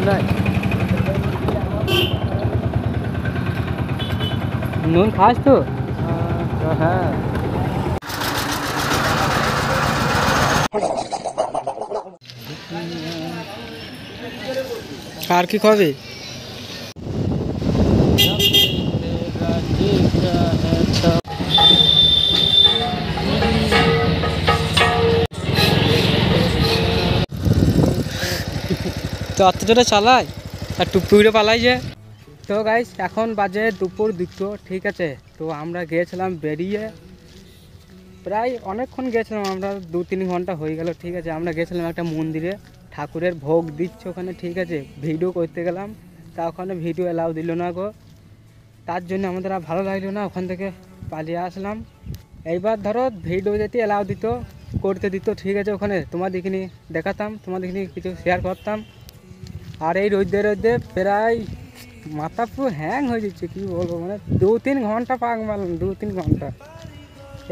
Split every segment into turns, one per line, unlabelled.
প্রায়। নুন খাস তো? হ্যাঁ। আর কি খাবে? তো অত জোরে চালায় আর টুকটুকিরে পালাই যে। তো গাইস এখন বাজে দুপুর 2টো, ঠিক আছে। তো আমরা গিয়েছিলাম বেরিয়ে, প্রায় অনেকক্ষণ গিয়েছিলাম আমরা, 2-3 ঘন্টা হয়ে গেল, ঠিক আছে। আমরা গেছিলাম একটা মন্দিরে, ঠাকুরের ভোগ দিচ্ছে ওখানে, ঠিক আছে। ভিডিও করতে গেলাম, তা ওখানে ভিডিও অ্যালাউ দিল না গো। তার জন্য আমাদের আর ভালো লাগলো না, ওখান থেকে পালিয়ে আসলাম। এইবার ধরো ভিডিও যদি অ্যালাউ দিত, করতে দিত, ঠিক আছে, ওখানে তোমাদেরকে নিয়ে দেখাতাম, তোমাদেরকে নিয়ে কিছু শেয়ার করতাম। আর এই রোদে প্রায় মাথা পুরো হ্যাং হয়ে যাচ্ছে, কী বলবো, মানে 2-3 ঘন্টা পাক মারলাম, 2-3 ঘন্টা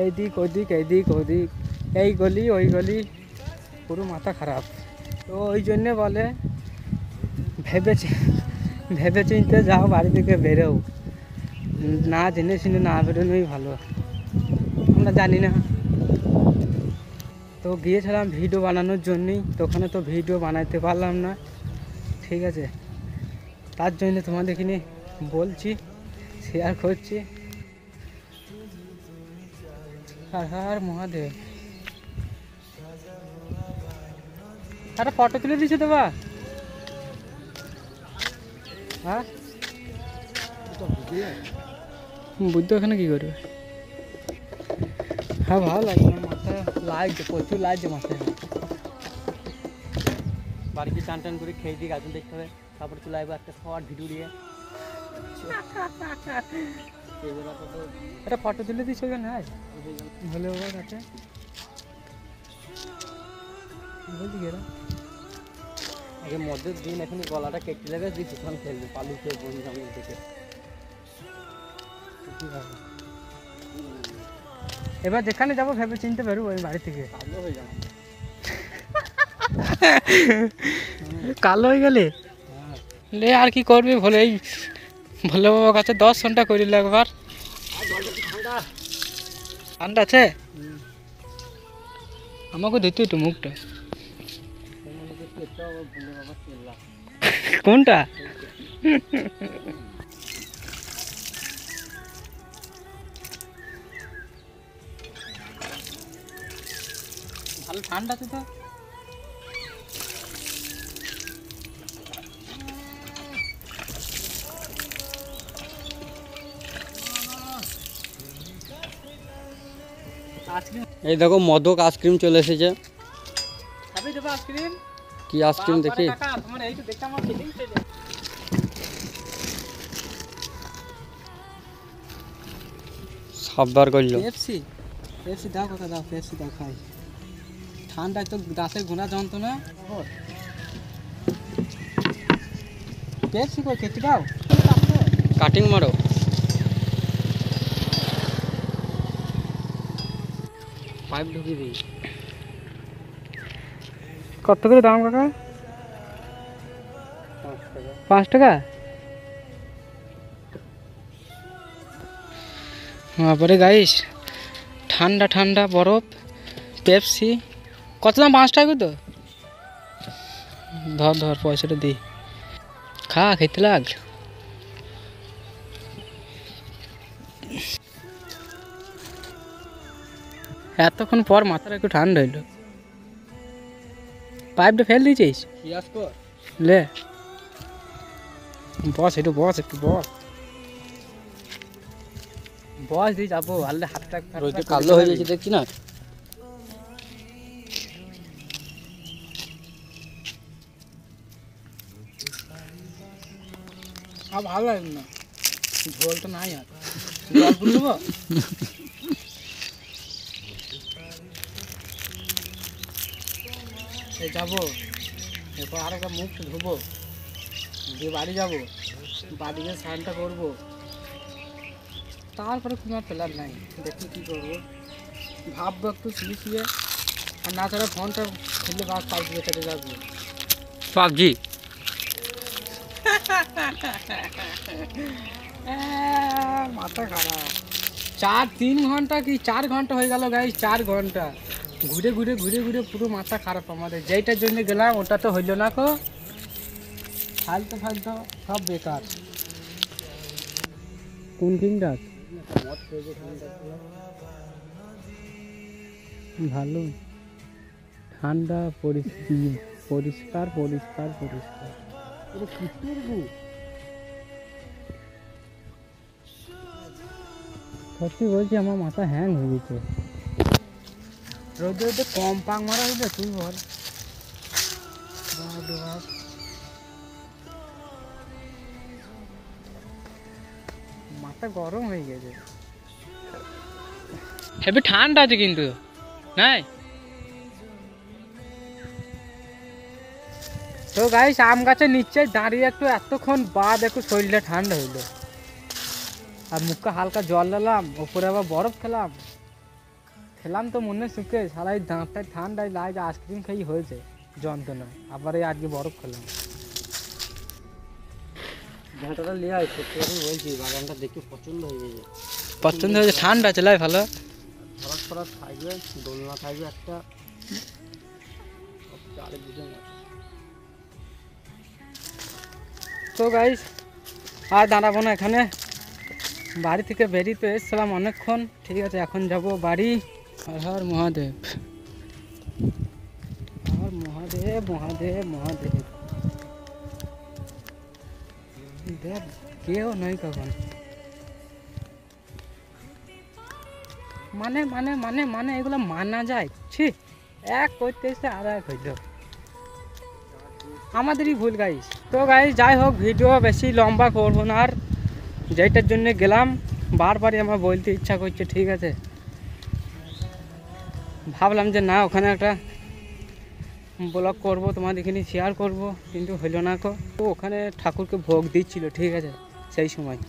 এইদিক ওদিক, এইদিক ওদিক, এই গলি ওই গলি, পুরো মাথা খারাপ। তো ওই জন্যে বলে ভেবে চিনতে যাও, বাড়ি থেকে বেরোও, না জেনে শুনে না বেরোনোই ভালো, আমরা জানি না। তো গিয়েছিলাম ভিডিও বানানোর জন্যই, তো ওখানে তো ভিডিও বানাইতে পারলাম না, ঠিক আছে। তার জন্য তোমাদেরকে নিয়ে বলছি, শেয়ার করছি। আর মহাদেব, একটা ফটো তুলে দিচ্ছে তো বা? হ্যাঁ, বুদ্ধ এখানে কি করবে? হ্যাঁ ভালো লাগছে, মাথায় লাগছে, প্রচুর লাগছে মাথায়। বাড়িতে চান টান করে খেয়ে দিয়ে গাজন দেখতে হবে, তারপরে চলে আসবো একটা শর্ট ভিডিও দিয়ে। একটা ফটো তুলে দিচ্ছ কেন? হ্যাঁ ভালো বাবা কাছে বলছি গেলাম আগে মধ্যে দিন, এখন গলাটা কেটে যাবে, দিয়ে দোকান খেলবো, পালু খেয়ে বন্ধু জঙ্গল থেকে। এবার যেখানে যাবো ভেবে চিনতে পারবো, ওই বাড়ি থেকে কালো হয়ে যাবো। কালো হয়ে গেলে লে আর কি করবি, ভোলে এই ভোলে বাবার কাছে 10 ঘন্টা করিল একবার। ঠান্ডা আছে, আমাকে দিত একটু মুখটা। কোনটা? ভালো ঠান্ডা আছে তো। এই দেখো মদক আইসক্রিম চলে এসেছে। কি আইসক্রিম দেখি, সাবধান করলো। পেপসি দাও, কথা দাও, পেপসি দাও খাই। ঠান্ডায় তো দাঁতের ঘোনা যন্ত্রণা। পেপসি কই খেতে দাও, কাটিং মারো। পাইপ ঢুকিয়ে দিই। কত করে দাম কাকা? 5 টাকা। তারপরে গাইস ঠান্ডা ঠান্ডা বরফ, পেপসি, কত দাম? 5 টাকা তো। ধর পয়সাটা দিই, খা, খেতে লাগ। এতক্ষণ পর মাথাটা একটু ঠান্ডা হইলো। পাইপটা ফেল দিয়েছিস? লে বস, একটু বস, বস দিয়ে যাবো। আলে হাতটা কালো হয়ে গেছে দেখছি না। আর ভালো লাগে না, ঝোলটা নাই। আর জল বুঝবো, যাবো এরপর আর একটা মুখ ধোবো, দিয়ে বাড়ি যাবো, বাড়ি গিয়ে স্নানটা করবো, তারপরে কোনো প্ল্যান নাই, দেখি কী করবো, ভাববো একটু শুয়ে। আর না ছাড়া ফোনটা খুললে পাবজি বেচাতে যাবো। পাবজি মাথা খারাপ। 3 ঘন্টা কি 4 ঘন্টা হয়ে গেল গাইস, 4 ঘন্টা ঘুরে ঘুরে ঘুরে ঘুরে পুরো মাথা খারাপ আমাদের। যেইটার জন্য গেলাম ওটা তো হইল না কো, ফালতু ফালতু সব বেকার। কোন কিংডার ভালো, ঠান্ডা, পরিষ্কার পরিষ্কার পরিষ্কার। সত্যি বলছি আমার মাথা হ্যাং হয়ে গেছে। রোদে রোদে কম পাক মারা হয়েছে তুই বল। মাথা গরম হয়ে গেছে, হেবি ঠান্ডা আছে কিন্তু নাই। তো গাইস আম গাছের নিচে দাঁড়িয়ে একটু এতক্ষণ বাদ একটু শরীরটা ঠান্ডা হইলো, আর মুখে হালকা জল দিলাম, ওপরে আবার বরফ খেলাম তো মনে শুকে সারাই দাঁতটায় ঠান্ডায় লাগে। আইসক্রিম খাই হয়েছে যন্ত্রণা, আবার এই আজকে বরফ খেলাম। ঘাটাটা লিয়ে আয়, সত্যি কথা বলছি বাগানটা দেখে পছন্দ হয়ে গেছে। পছন্দ হয়েছে, ঠান্ডা চলাই ভালো, ফরাক ফরাক থাকবে, দোলনা থাকবে একটা। তো গাইস আর দাঁড়াবো না এখানে, বাড়ি থেকে বেরিয়ে তো এসেছিলাম অনেকক্ষণ। ঠিক আছে এখন যাব বাড়ি। হর হর মহাদেব, হর মহাদেব মহাদেব মহাদেব। দেখ কেউ নয় কখন, মানে মানে মানে মানে এগুলো মানা যায়? ছি, এক করতে এসে আর এক হইল, আমাদেরই ভুল গাইস। তো গাইস যাই হোক, ভিডিও বেশি লম্বা করবো না আর। যেটার জন্য গেলাম বারবারই আমার বলতে ইচ্ছা করছে। ঠিক আছে ভাবলাম যে না ওখানে একটা ব্লগ করব, তোমাদের এখানে শেয়ার করব, কিন্তু হইলো না কো। তো ওখানে ঠাকুরকে ভোগ দিচ্ছিল, ঠিক আছে সেই সময়,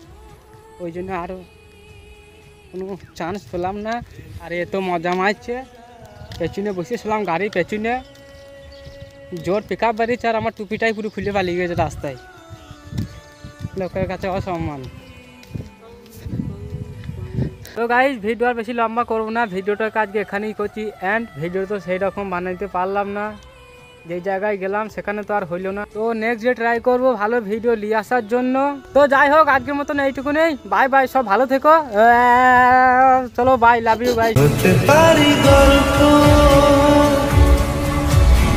ওই জন্য আরও কোনো চান্স পেলাম না। আর এত মজা মারছে, পেছনে বসেছিলাম গাড়ি পেছনে, জোর পিক আপ বাড়িছে, আর আমার টুপিটাই পুরো খুলে পালিয়ে গেছে রাস্তায়, লোকের কাছে অসম্মান। তো গাইস ভিডিও আর বেশি লম্বা করবো না, ভিডিওটার কাজকে এখানেই করছি অ্যান্ড। ভিডিও তো সেই রকম বানাইতে পারলাম না, যে জায়গায় গেলাম সেখানে তো আর হইলো না। তো নেক্সট ডে ট্রাই করব ভালো ভিডিও নিয়ে আসার জন্য। তো যাই হোক আজকের মতন এইটুকু নেই, বাই বাই, সব ভালো থেকো, চলো বাই, লাভ ইউ বাই।
হতে পারি গল্প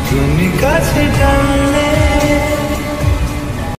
তুমি কাছে টানলে